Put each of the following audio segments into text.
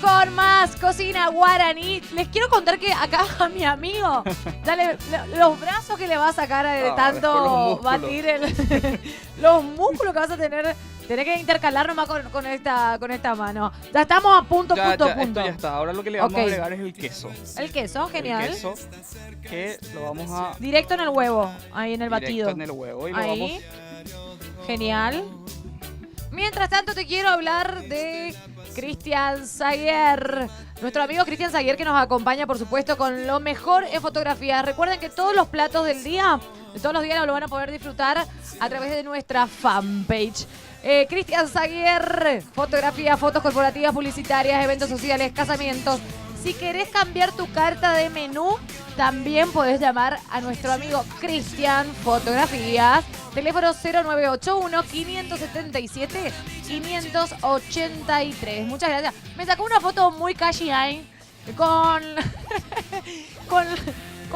Con más cocina guaraní. Les quiero contar que acá a mi amigo, dale, los brazos que le va a sacar de tanto batir los músculos que vas a tener. Tenés que intercalar nomás con esta mano. Ya estamos a punto. Esto ya está. Ahora lo que le vamos a agregar es el queso. El queso, genial. El queso que lo vamos a... Directo en el huevo, ahí en el batido. Directo en el huevo. Y ahí. Lo vamos... Genial. Mientras tanto te quiero hablar de Cristian Zaguer. Nuestro amigo Cristian Zaguer, que nos acompaña, por supuesto, con lo mejor en fotografía. Recuerden que todos los platos del día, de todos los días, lo van a poder disfrutar a través de nuestra fanpage. Cristian Zaguer, fotografía, fotos corporativas, publicitarias, eventos sociales, casamientos. Si querés cambiar tu carta de menú, también podés llamar a nuestro amigo Cristian Fotografías. Teléfono 0981-577-583. Muchas gracias. Me sacó una foto muy casi ahí con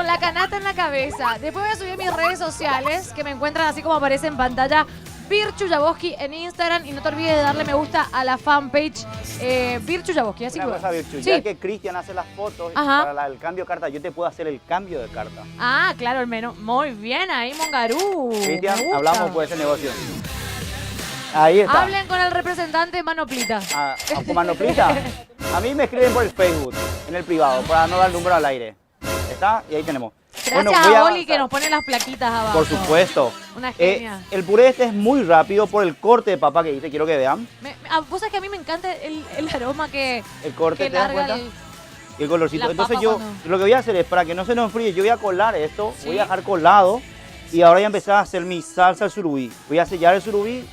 la canasta en la cabeza. Después voy a subir a mis redes sociales, que me encuentran así como aparece en pantalla. Virchu Jaboski en Instagram, y no te olvides de darle me gusta a la fanpage Virchu Jaboski. Así una cosa, Virchu, sí. Ya que Cristian hace las fotos para el cambio de carta, yo te puedo hacer el cambio de carta. Ah, claro, el menú. Muy bien, ahí Mongarú. Cristian, hablamos por ese negocio. Ahí está. Hablen con el representante Manoplita. ¿Con Manoplita? A mí me escriben por el Facebook, en el privado, para no dar el número al aire. ¿Está? Y ahí tenemos. Gracias a Oli que nos pone las plaquitas abajo. Por supuesto. Una genia. El puré este es muy rápido por el corte de papa que hice, quiero que vean. Vos sabés que a mí me encanta el aroma que el corte, que ¿te das larga cuenta? El colorcito. Entonces yo lo que voy a hacer es, para que no se nos enfríe, yo voy a colar esto, voy a dejar colado y ahora voy a empezar a hacer mi salsa al surubí. Voy a sellar el surubí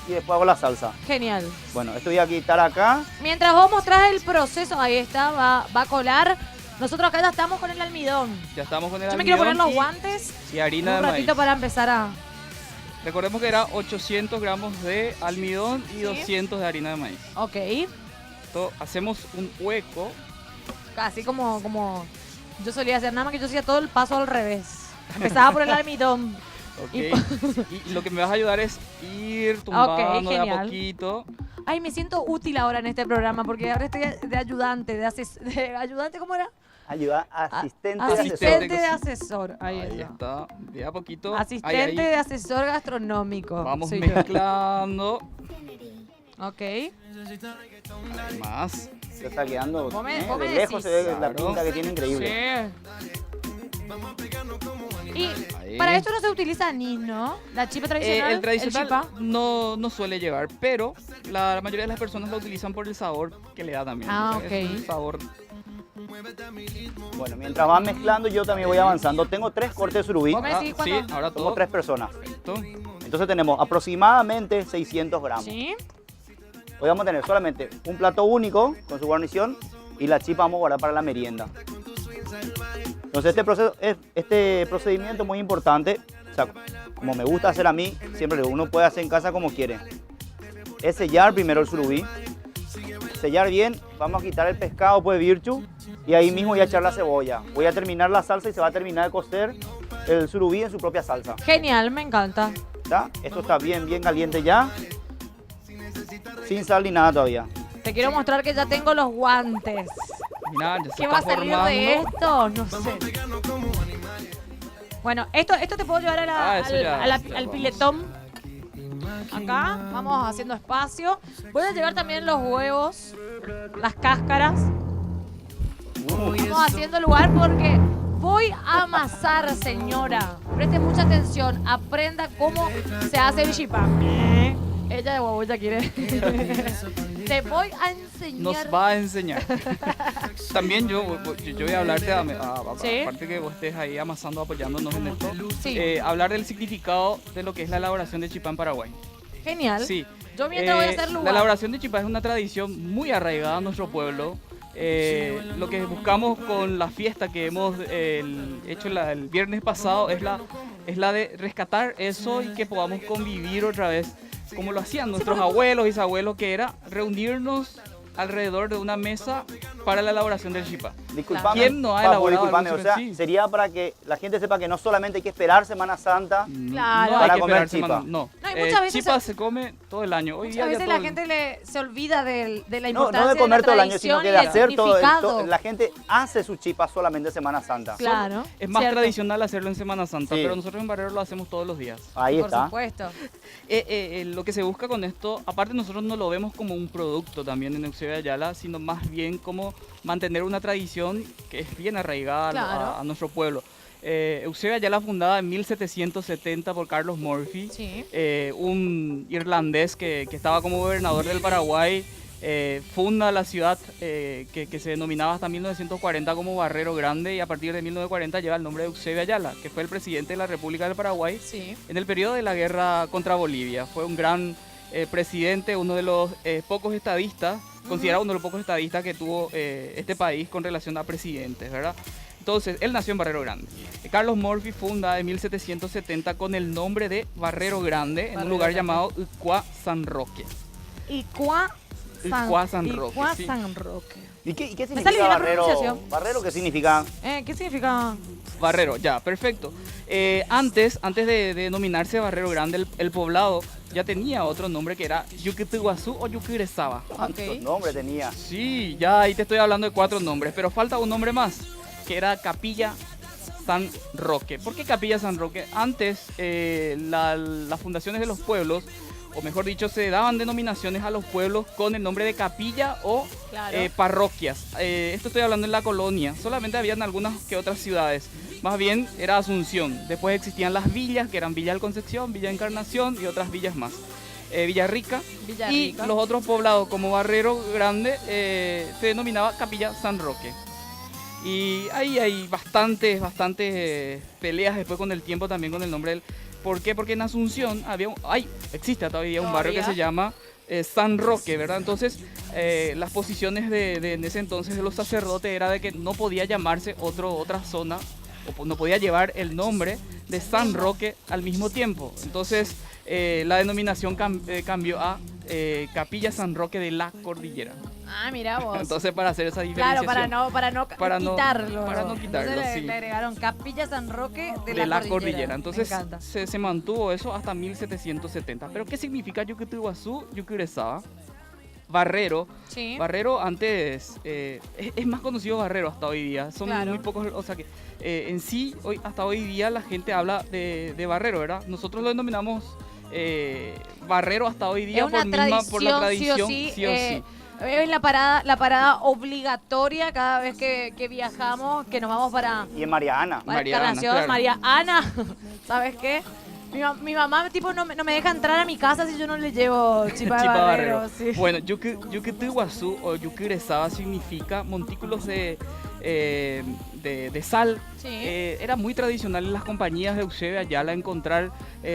y después hago la salsa. Genial. Bueno, esto voy a quitar acá. Mientras vos mostrás el proceso, ahí está, va a colar. Nosotros acá ya estamos con el almidón. Ya estamos con el almidón. Yo me quiero poner los guantes y harina de maíz. Un ratito para empezar a... Recordemos que era 800 gramos de almidón y 200 de harina de maíz. Ok. Entonces, hacemos un hueco. Así como yo solía hacer, nada más que yo hacía todo el paso al revés. Empezaba por el almidón. Okay. Y lo que me vas a ayudar es ir tumbando de a poquito. Ay, me siento útil ahora en este programa porque ahora estoy de ayudante, de ayudante, ¿cómo era? Asistente de asesor. Ahí está. De a poquito. Asistente de asesor gastronómico. Vamos mezclando. Ok. Más. Se está quedando. De lejos se ve la pinta que tiene increíble. Sí. Y para esto no se utiliza anís, ¿no? La chipa tradicional. El tradicional no suele llevar, pero la mayoría de las personas lo utilizan por el sabor que le da también. Ok. Es un sabor. Bueno, mientras van mezclando, yo también voy avanzando. Tengo 3 cortes de surubí. Sí, ahora todo. Somos 3 personas. Perfecto. Entonces tenemos aproximadamente 600 gramos. Sí. Hoy vamos a tener solamente un plato único con su guarnición y la chipa vamos a guardar para la merienda. Entonces este procedimiento es muy importante. O sea, como me gusta hacer a mí, siempre uno puede hacer en casa como quiere. Es sellar primero el surubí. Sellar bien, vamos a quitar el pescado pues Virchu y ahí mismo voy a echar la cebolla. Voy a terminar la salsa y se va a terminar de cocer el surubí en su propia salsa. Genial, me encanta. ¿Está? Esto está bien caliente ya. Sin sal ni nada todavía. Te quiero mostrar que ya tengo los guantes. Mirá, ya se ¿Qué va a salir formando de esto? No sé. Bueno, esto te puedo llevar al piletón. Acá, vamos haciendo espacio. Voy a llevar también los huevos, las cáscaras. Vamos haciendo lugar porque voy a amasar, señora. Preste mucha atención. Aprenda cómo se hace el chipán. Ella de Guabuya quiere. Te voy a enseñar. Nos va a enseñar. También yo voy a hablarte, aparte que vos estés ahí amasando, apoyándonos en esto, hablar del significado de lo que es la elaboración de chipá en Paraguay. Genial. Sí. Yo mientras voy a hacer lugar. La elaboración de chipá es una tradición muy arraigada a nuestro pueblo. Lo que buscamos con la fiesta que hemos hecho el viernes pasado es la de rescatar eso y que podamos convivir otra vez como lo hacían nuestros abuelos y bisabuelos, que era reunirnos alrededor de una mesa para la elaboración del chipa. Disculpame, ¿quién no ha elaborado disculpame, algo o sea, así? sería para que la gente sepa que no solamente hay que esperar Semana Santa Claro. No hay para que comer esperar chipa. No, No, y muchas veces chipa se come todo el año. Hoy Muchas día ya veces todo la gente se olvida de la No, importancia no de comer la todo el año, sino tradición que y de del hacer todo. significado. La gente hace su chipa solamente en Semana Santa. Claro. Es más cierto. tradicional hacerlo en Semana Santa, Sí. pero nosotros en Barrero lo hacemos todos los días. Ahí Por está. supuesto. Lo que se busca con esto, aparte nosotros no lo vemos como un producto también en Eusebio Ayala, sino más bien como mantener una tradición que es bien arraigada Claro. a nuestro pueblo. Eusebio Ayala, fundada en 1770 por Carlos Murphy, Sí. un irlandés que estaba como gobernador del Paraguay, funda la ciudad que se denominaba hasta 1940 como Barrero Grande, y a partir de 1940 lleva el nombre de Eusebio Ayala, que fue el presidente de la República del Paraguay Sí. en el periodo de la guerra contra Bolivia. Fue un gran presidente, uno de los pocos estadistas, considerado uno de los pocos estadistas que tuvo este país con relación a presidentes, ¿verdad? Entonces, él nació en Barrero Grande. Carlos Murphy funda en 1770 con el nombre de Barrero Grande, en un lugar llamado Ucuá San Roque. Icuá San Roque, Icuá sí. San Roque. ¿Y qué sale significa bien la Barrero? pronunciación. ¿Barrero qué significa? ¿Qué significa? Barrero, ya, perfecto. Antes de denominarse Barrero Grande, el poblado ya tenía otro nombre que era Yuquitiguazú o Yuquiresaba. ¿Cuántos Ok. nombres tenía? Sí, ya ahí te estoy hablando de 4 nombres, pero falta un nombre más, que era Capilla San Roque. ¿Por qué Capilla San Roque? Antes las fundaciones de los pueblos, o mejor dicho, se daban denominaciones a los pueblos con el nombre de capilla o Claro. parroquias. Esto estoy hablando en la colonia, solamente habían algunas que otras ciudades. Más bien era Asunción. Después existían las villas, que eran Villa del Concepción, Villa Encarnación y otras villas más. Villarrica. Y los otros poblados como Barrero Grande se denominaba Capilla San Roque. Y ahí hay bastantes peleas después con el tiempo también con el nombre del... ¿Por qué? Porque en Asunción existe todavía un barrio que se llama San Roque, ¿verdad? Entonces, las posiciones en ese entonces de los sacerdotes era de que no podía llamarse otra zona, o no podía llevar el nombre de San Roque al mismo tiempo. Entonces, la denominación cambió a Capilla San Roque de la Cordillera. Ah, mira vos. Entonces, para hacer esa Claro, diferenciación. para no quitarlo. Para no quitarlo, Entonces sí. le agregaron Capilla San Roque de de la Cordillera. cordillera. Entonces Me encanta. se mantuvo eso hasta 1770. ¿Pero qué significa Yuquitiguazú, Yuquiresaba? Barrero. Sí. Barrero antes es más conocido Barrero hasta hoy día. Son Claro. muy pocos, o sea que en sí hasta hoy día la gente habla de Barrero, ¿verdad? Nosotros lo denominamos Barrero hasta hoy día Es una por la tradición, sí o sí. sí o sí. Es la parada obligatoria cada vez que viajamos, que nos vamos para Y en Mariana. Mariana, Encarnación, claro. María Ana. ¿Sabes qué? Mi mamá tipo no me deja entrar a mi casa si yo no le llevo chipa de Chipa barrero. Barrero. Sí. Bueno, Yuquitiguazú o Yuquiresaba significa montículos de sal. Sí. Era muy tradicional en las compañías de Eusebio Ayala encontrar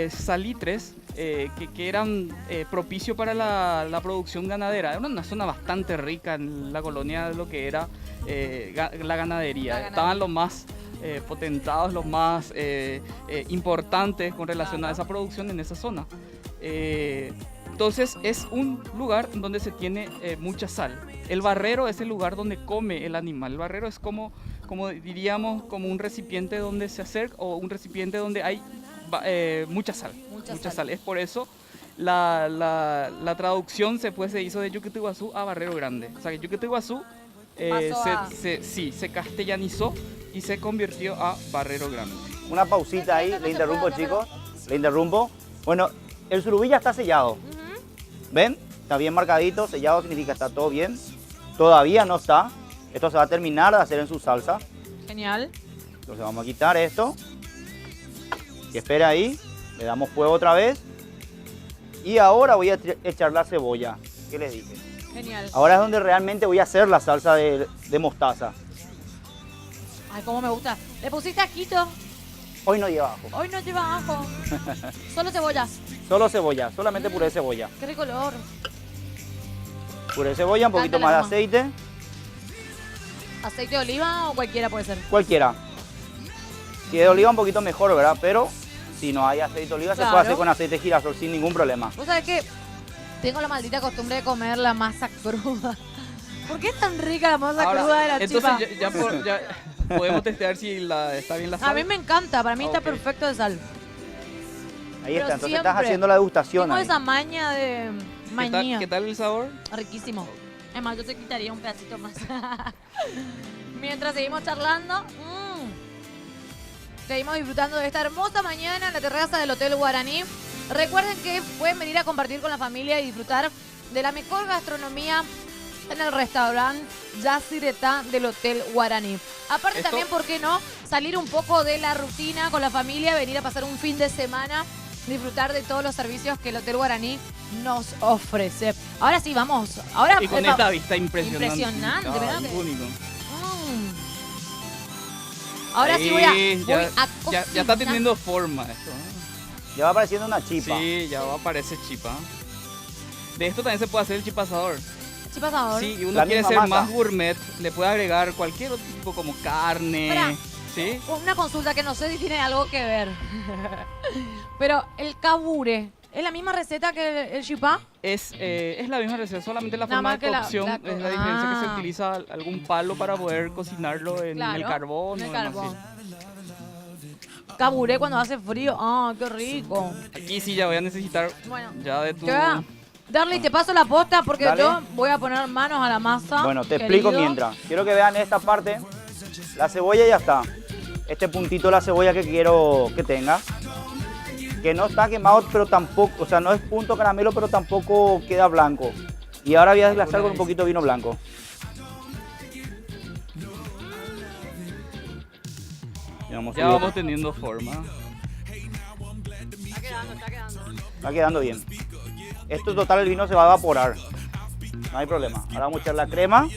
salitres que eran propicios para la producción ganadera. Era una zona bastante rica en la colonia de lo que era la ganadería. Estaban los más potentados, los más importantes con relación a esa producción en esa zona. Entonces es un lugar donde se tiene mucha sal. El barrero es el lugar donde come el animal. El barrero es como diríamos, como un recipiente donde se acerca o un recipiente donde hay mucha sal. Mucha sal. Es por eso la traducción se hizo de Yuquitiguazú a Barrero Grande. O sea que Yuquitiguazú se castellanizó y se convirtió a Barrero Grande. Una pausita ahí, le interrumpo, chicos. Le interrumpo. Bueno, el surubí ya está sellado. ¿Ven? Está bien marcadito, sellado significa está todo bien. Todavía no está. Esto se va a terminar de hacer en su salsa. Genial. Entonces vamos a quitar esto. Y espera ahí. Le damos fuego otra vez. Y ahora voy a echar la cebolla. ¿Qué les dije? Genial. Ahora es donde realmente voy a hacer la salsa de mostaza. Ay, cómo me gusta. ¿Le pusiste ajito? Hoy no lleva ajo. Hoy no lleva ajo. Solo cebolla. Solo cebolla, solamente puré de cebolla. Qué rico olor. Puré de cebolla, un poquito Cántala, más de aceite. ¿Aceite de oliva o cualquiera puede ser? Cualquiera. Si es de oliva un poquito mejor, ¿verdad? Pero si no hay aceite de oliva se puede Claro. hacer con aceite de girasol sin ningún problema. Vos sabés que tengo la maldita costumbre de comer la masa cruda. ¿Por qué es tan rica la masa Ahora, cruda de la entonces chipa? ya podemos testear si está bien la sal. A mí me encanta, para mí está Ok. perfecto de sal. Ahí Pero está, entonces siempre estás haciendo la degustación Tengo ahí. esa maña de mañía. ¿Qué tal el sabor? Riquísimo. Además, yo te quitaría un pedacito más. Mientras seguimos charlando, seguimos disfrutando de esta hermosa mañana en la terraza del Hotel Guaraní. Recuerden que pueden venir a compartir con la familia y disfrutar de la mejor gastronomía en el restaurante Yacyretá del Hotel Guaraní. Aparte Esto- también, ¿por qué no? Salir un poco de la rutina con la familia, venir a pasar un fin de semana, disfrutar de todos los servicios que el Hotel Guaraní nos ofrece. Ahora sí, vamos. Ahora Y con esta vista impresionante. Impresionante, ¿verdad que? Único. Ahora sí voy Ahí, a ya está cocinar. teniendo forma esto. ¿eh? Ya va apareciendo una chipa. Sí, ya va a aparecer chipa. De esto también se puede hacer el chipasador. Sí, pasador. Sí, y uno La quiere misma ser masa. más gourmet, le puede agregar cualquier otro tipo como carne. Espera. ¿Sí? Una consulta que no sé si tiene algo que ver. Pero el kabure, ¿es la misma receta que el chipá? Es la misma receta, solamente la Nada forma más de que la- cocción la- es la diferencia que se Ah. utiliza algún palo para poder cocinarlo en Claro, el carbón. en el o demás, carbón. Kabure cuando hace frío. ¡Ah, qué rico! sí. Aquí sí ya voy a necesitar Bueno, ya de tu... te voy a- Darly, te paso la posta porque Dale. yo voy a poner manos a la masa. Bueno, te querido. explico mientras. Quiero que vean esta parte. La cebolla ya está. Este puntito de la cebolla que quiero que tenga. Que no está quemado, pero tampoco, o sea, no es punto caramelo, pero tampoco queda blanco. Y ahora voy a desglasar con un poquito de vino blanco. Ya vamos teniendo forma. Está quedando, está quedando. Está quedando bien. Esto total el vino se va a evaporar. No hay problema. Ahora vamos a echar la crema.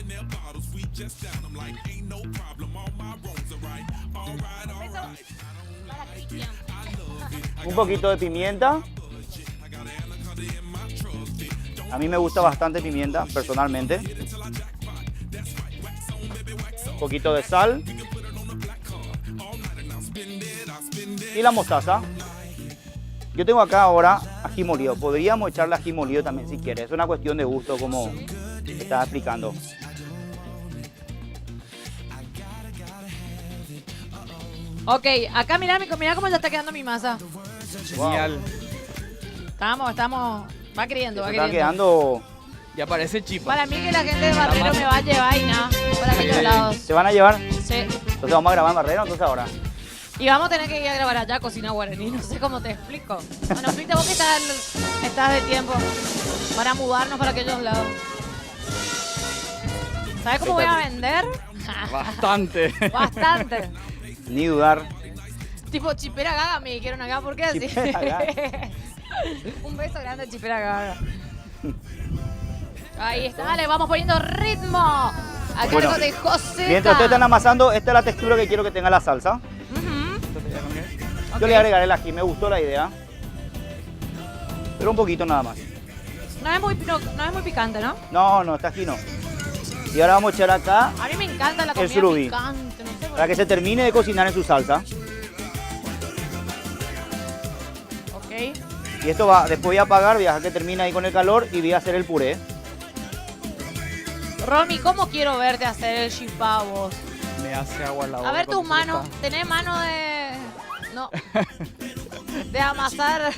Un poquito de pimienta. A mí me gusta bastante pimienta, personalmente. Un poquito de sal. Y la mostaza. Yo tengo acá ahora ají molido. Podríamos echarle ají molido también si quieres. Es una cuestión de gusto, como te estaba explicando. Ok, acá mirá cómo ya está quedando mi masa. Genial. Estamos, va creyendo, va Está creyendo. quedando... Ya parece chipa. Para mí que la gente de Barrero me va a llevar y nada, para aquellos lados. ¿Se van a llevar? Sí. Entonces vamos a grabar en Barrero, entonces ahora. Y vamos a tener que ir a grabar allá cocina guaraní, no sé cómo te explico. Bueno, explícate vos que estás de tiempo para mudarnos para aquellos lados. ¿Sabes cómo voy a vender? Bastante. Bastante. Ni dudar. Tipo chipera gaga me dijeron acá, ¿por qué así? Chipera gaga. Un beso grande, chipera gaga. Ahí está, le vamos poniendo ritmo. A cargo Bueno, de José. Mientras ustedes están amasando, esta es la textura que quiero que tenga la salsa. Yo le agregaré el ají, me gustó la idea. Pero un poquito nada más. No es muy picante, ¿no? No, no, está aquí no. Y ahora vamos a echar acá A mí me encanta la El comida surubí. picante. No sé por para que se termine de cocinar en su salsa. qué. Ok. Y esto va, después voy a apagar, voy a dejar que termine ahí con el calor y voy a hacer el puré. Romy, ¿cómo quiero verte hacer el chipá vos? Me hace agua la boca. A ver tus cuando se manos. está- ¿Tenés mano de...? No. De amasar.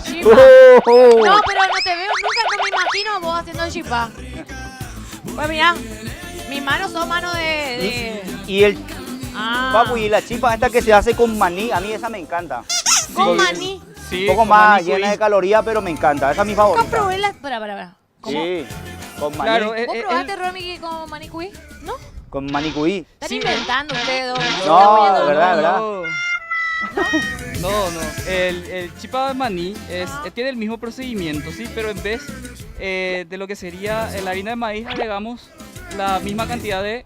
Chipá. No, pero no te veo nunca, no me imagino a vos haciendo el chipá. Pues mira, mis manos son manos de... Y el Ah, papu y la chipa esta que se hace con maní, a mí esa me encanta. con maní. Sí, Un poco con más maní llena cuy. de calorías, pero me encanta. Esa es mi Nunca favorita. probé la... Espera. ¿Cómo? Sí, con maní. Claro, ¿Vos probaste, Romy, con maní cuy? ¿No? Con maní cuy. Están Sí. inventando ustedes dos. No, Están poniendo- de verdad, de verdad. No. El chipa de maní tiene el mismo procedimiento, sí, pero en vez de lo que sería la harina de maíz agregamos la misma cantidad de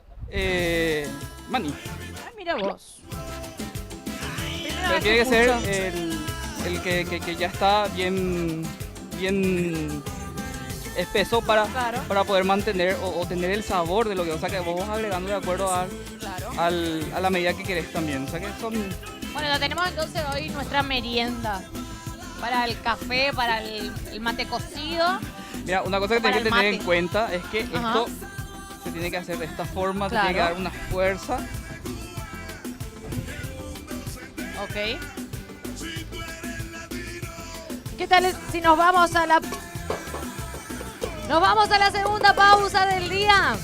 maní. Ay, mira vos. Primera Pero vez tiene que ser escucho. el que ya está bien espeso para, Claro. para poder mantener o tener el sabor de lo que, o sea, que vos vas agregando de acuerdo Claro. a la medida que querés también. O sea, que son... Bueno, lo tenemos entonces hoy nuestra merienda. Para el café, para el mate cocido. Mira, una cosa que Para tenés que el tener en mate. cuenta es que Ajá. esto se tiene que hacer de esta forma, Claro. se tiene que dar una fuerza. Ok. ¿Qué tal si nos vamos a la... Nos vamos a la segunda pausa del día?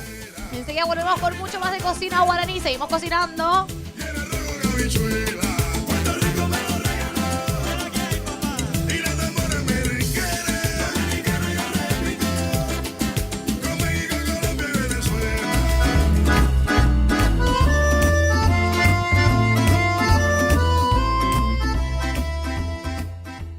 Enseguida volvemos con mucho más de cocina guaraní. Seguimos cocinando. Habichuela.